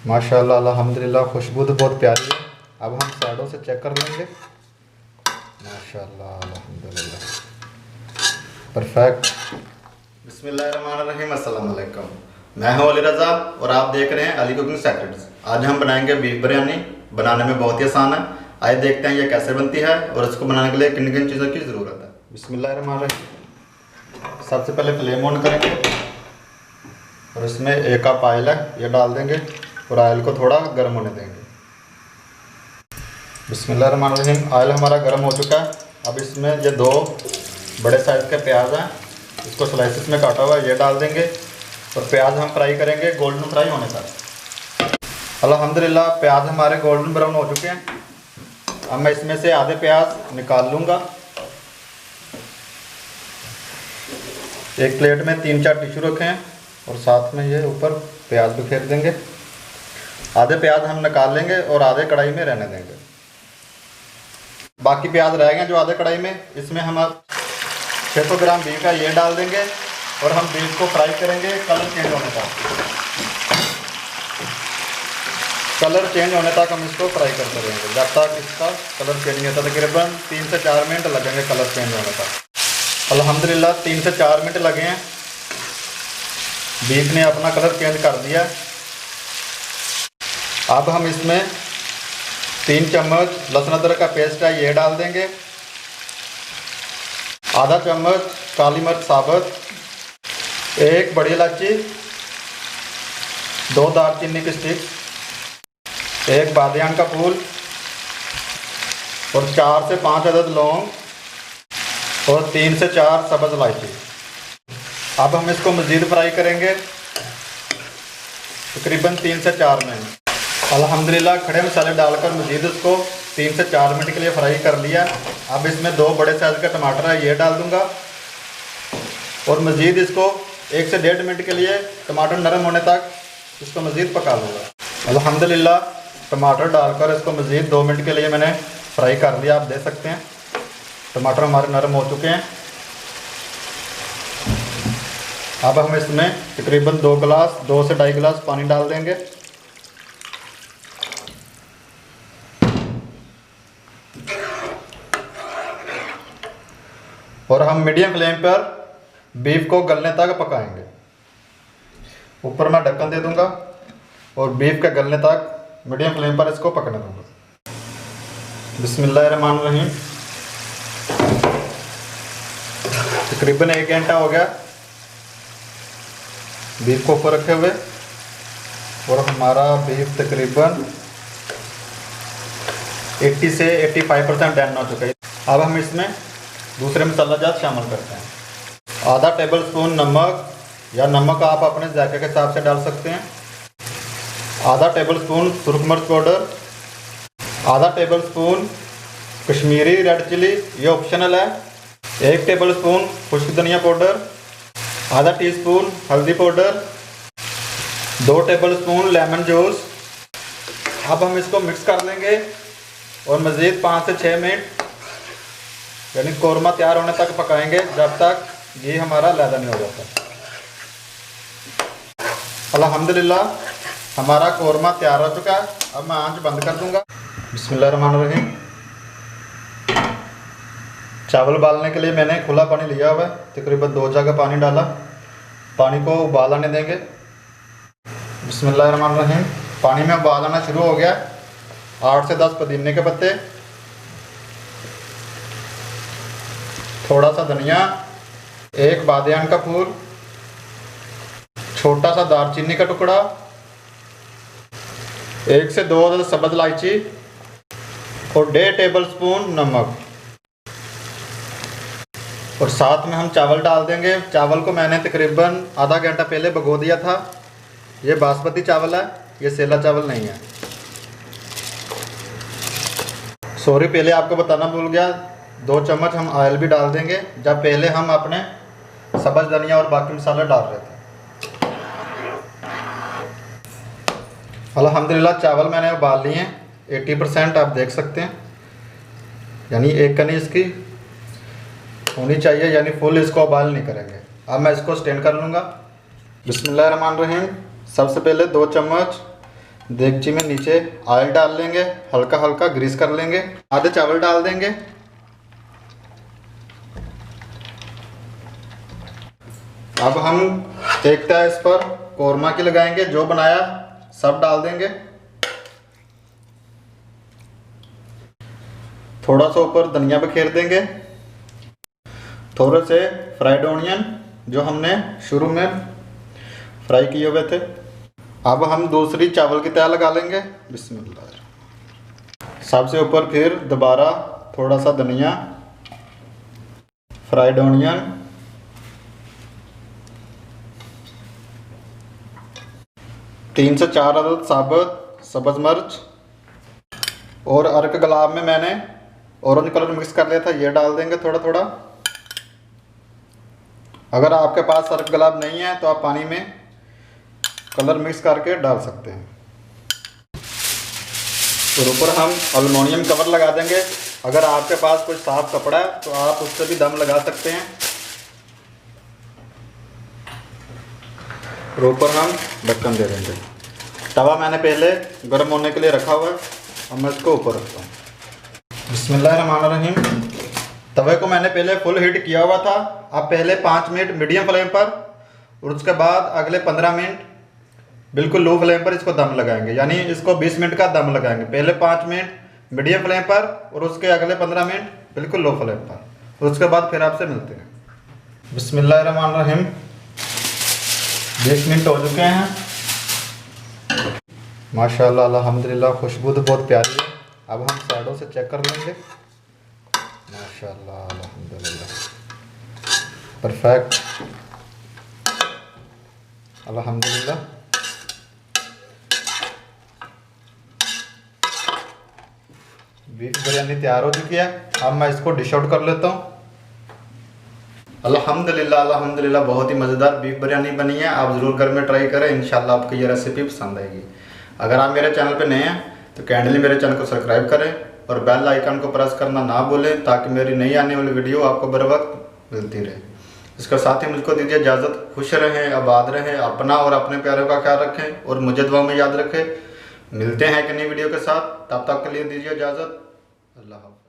माशाल्लाह अल्हम्दुलिल्लाह, खुशबू तो बहुत प्यारी है। अब हम साइडों से चेक कर लेंगे। माशाल्लाह अल्हम्दुलिल्लाह, परफेक्ट। बिस्मिल्लाहिर्रहमानिर्रहीम, अस्सलाम वालेकुम। मैं हूं अली रज़ा और आप देख रहे हैं अली कुकिंग सेक्रेट्स। आज हम बनाएंगे बीफ बिरयानी। बनाने में बहुत ही आसान है। आइए देखते हैं ये कैसे बनती है और इसको बनाने के लिए किन किन चीज़ों की ज़रूरत है। बिस्मिल्लाहिर्रहमानिर्रहीम। सबसे पहले फ्लेम ऑन करेंगे और इसमें 1 कप ऑयल है, ये डाल देंगे और ऑयल को थोड़ा गर्म होने देंगे। बिस्मिल्लाहिर्रहमानिर्रहीम, ऑयल हमारा गर्म हो चुका है। अब इसमें ये 2 बड़े साइज़ के प्याज हैं, इसको स्लाइसिस में काटा हुआ है, ये डाल देंगे और प्याज हम फ्राई करेंगे गोल्डन फ्राई होने तक। अल्हम्दुलिल्लाह, प्याज हमारे गोल्डन ब्राउन हो चुके हैं। अब मैं इसमें से आधे प्याज निकाल लूँगा। एक प्लेट में 3-4 टिश्यू रखें और साथ में ये ऊपर प्याज भी फेर देंगे। आधे प्याज हम निकाल लेंगे और आधे कढ़ाई में रहने देंगे। बाकी प्याज रह गए जो आधे कढ़ाई में, इसमें हम 600 ग्राम बीफ है, ये डाल देंगे और हम बीफ को फ्राई करेंगे कलर चेंज होने तक। कलर चेंज होने तक हम इसको फ्राई करते रहेंगे जब तक इसका कलर चेंज नहीं होता। तकरीबन 3 से 4 मिनट लगेंगे कलर चेंज होने तक। अल्हम्दुलिल्लाह 3 से 4 मिनट लगे हैं, बीफ ने अपना कलर चेंज कर दिया। अब हम इसमें 3 चम्मच लहसुन अदरक का पेस्ट है, ये डाल देंगे। आधा चम्मच काली मिर्च साबुत, 1 बड़ी इलायची, 2 दालचीनी की स्टिक, 1 बादियान का फूल और 4 से 5 अदद लौंग और 3 से 4 सब्ज़ इलायची। अब हम इसको मज़ीद फ्राई करेंगे तकरीबन 3 से 4 मिनट। अल्हम्दुलिल्लाह, खड़े मसाले डालकर मज़ीद इसको 3 से 4 मिनट के लिए फ्राई कर लिया। अब इसमें 2 बड़े साइज़ का टमाटर है, ये डाल दूंगा और मज़ीद इसको 1 से 1.5 मिनट के लिए टमाटर नरम होने तक इसको मज़ीद पका लूँगा। अल्हम्दुलिल्लाह, टमाटर डालकर इसको मज़ीद 2 मिनट के लिए मैंने फ्राई कर लिया। आप देख सकते हैं टमाटर हमारे नरम हो चुके हैं। अब हम इसमें तकरीबन 2 से 2.5 गिलास पानी डाल देंगे और हम मीडियम फ्लेम पर बीफ को गलने तक पकाएंगे। ऊपर मैं ढक्कन दे दूंगा और बीफ के गलने तक मीडियम फ्लेम पर इसको पकने दूंगा। बिस्मिल्लाहिर्रहमानिर्रहीम, तकरीबन 1 घंटा हो गया बीफ को ऊपर रखे हुए और हमारा बीफ तकरीबन 80 से 85% डन हो चुका है। अब हम इसमें दूसरे मसाला जात शामिल करते हैं। आधा टेबल स्पून नमक, या नमक आप अपने जायके के हिसाब से डाल सकते हैं। आधा टेबल स्पून सुरख मिर्च पाउडर, आधा tablespoon Kashmiri red chilli, ये ऑप्शनल है। 1 टेबल स्पून खुश्क धनिया पाउडर, आधा टीस्पून हल्दी powder, 2 table spoon lemon juice. अब हम इसको मिक्स कर लेंगे और मज़ीद 5 से 6 मिनट यानी कौरमा तैयार होने तक पकाएंगे जब तक ये हमारा लैदा नहीं हो जाता। अल्हम्दुलिल्लाह, हमारा कौरमा तैयार हो चुका है। अब मैं आंच बंद कर दूंगा। बिस्मिल्लाहिर्रहमानिर्रहीम, चावल उबालने के लिए मैंने खुला पानी लिया हुआ है, तकरीबन 2 जग पानी डाला। पानी को उबाल आने देंगे। बिस्मिल्लाहिर्रहमानिर्रहीम, पानी में उबाल आना शुरू हो गया। 8 से 10 पुदीने के पत्ते, थोड़ा सा धनिया, 1 बादियान का फूल, छोटा सा दालचीनी का टुकड़ा, 1 से 2 अदद सब्ज़ इलायची और 1.5 टेबल स्पून नमक और साथ में हम चावल डाल देंगे। चावल को मैंने तकरीबन आधा घंटा पहले भिगो दिया था। ये बासमती चावल है, ये सेला चावल नहीं है। सॉरी, पहले आपको बताना भूल गया, 2 चम्मच हम ऑयल भी डाल देंगे जब पहले हम अपने सब्ज़ धनिया और बाकी मसाले डाल रहे थे। अल्हम्दुलिल्लाह, चावल मैंने उबाल लिए हैं 80%, आप देख सकते हैं। यानी एक कनी इसकी होनी चाहिए, यानी फुल इसको उबाल नहीं करेंगे। अब मैं इसको स्टेन कर लूँगा। बिस्मिल्लाहिर्रहमानिर्रहीम, सबसे पहले 2 चम्मच देगची में नीचे ऑयल डाल लेंगे, हल्का हल्का ग्रीस कर लेंगे। आधे चावल डाल देंगे। अब हम देखते हैं इस पर कौरमा की लगाएंगे, जो बनाया सब डाल देंगे। थोड़ा सा ऊपर धनिया बखेर देंगे। थोड़े से फ्राइड ऑनियन जो हमने शुरू में फ्राई किए हुए थे। अब हम दूसरी चावल की तह लगा लेंगे। बिस्मिल्लाह। सबसे ऊपर फिर दोबारा थोड़ा सा धनिया, फ्राइड ऑनियन, 3 से 4 अदद साबुत सब्ज़ मिर्च और अर्क गुलाब में मैंने ऑरेंज कलर मिक्स कर लिया था, ये डाल देंगे थोड़ा थोड़ा। अगर आपके पास अर्क गुलाब नहीं है तो आप पानी में कलर मिक्स करके डाल सकते हैं। और ऊपर हम एल्युमिनियम कवर लगा देंगे। अगर आपके पास कोई साफ कपड़ा है तो आप उससे भी दम लगा सकते हैं। और ऊपर हम ढक्कन दे देंगे। तवा मैंने पहले गर्म होने के लिए रखा हुआ है, अब मैं इसको ऊपर रखता हूँ। बिस्मिल्लाहिर्रहमानिर्रहीम। तवे को मैंने पहले फुल हीट किया हुआ था। अब पहले 5 मिनट मीडियम फ्लेम पर और उसके बाद अगले 15 मिनट बिल्कुल लो फ्लेम पर इसको दम लगाएंगे, यानी इसको 20 मिनट का दम लगाएंगे। पहले 5 मिनट मीडियम फ्लेम पर और उसके अगले 15 मिनट बिल्कुल लो फ्लेम पर, और उसके बाद फिर आपसे मिलते हैं। बिस्मिल्लाहिर्रहमानिर्रहीम। 20 मिनट हो चुके हैं। माशाल्लाह अल्हम्दुलिल्लाह, खुशबू तो बहुत प्यारी है। अब हम साइडों से चेक कर लेंगे। माशाल्लाह अल्हम्दुलिल्लाह, परफेक्ट अल्हम्दुलिल्लाह। बीफ बिरयानी तैयार हो चुकी है। अब मैं इसको डिश आउट कर लेता हूँ। अल्हम्दुलिल्लाह अल्हम्दुलिल्लाह, बहुत ही मज़ेदार बीफ बिरयानी बनी है। आप ज़रूर घर में ट्राई करें, इंशाल्लाह आपको ये रेसिपी पसंद आएगी। अगर आप मेरे चैनल पे नए हैं तो काइंडली मेरे चैनल को सब्सक्राइब करें और बेल आइकन को प्रेस करना ना भूलें, ताकि मेरी नई आने वाली वीडियो आपको बर वक्त मिलती रहे। इसके साथ ही मुझको दीजिए इजाज़त। खुश रहें, आबाद रहें, अपना और अपने प्यारों का ख्याल रखें और मुझे दुआ में याद रखें। मिलते हैं एक नई वीडियो के साथ, तब तक के लिए दीजिए इजाज़त। अल्लाह हाफ़िज़।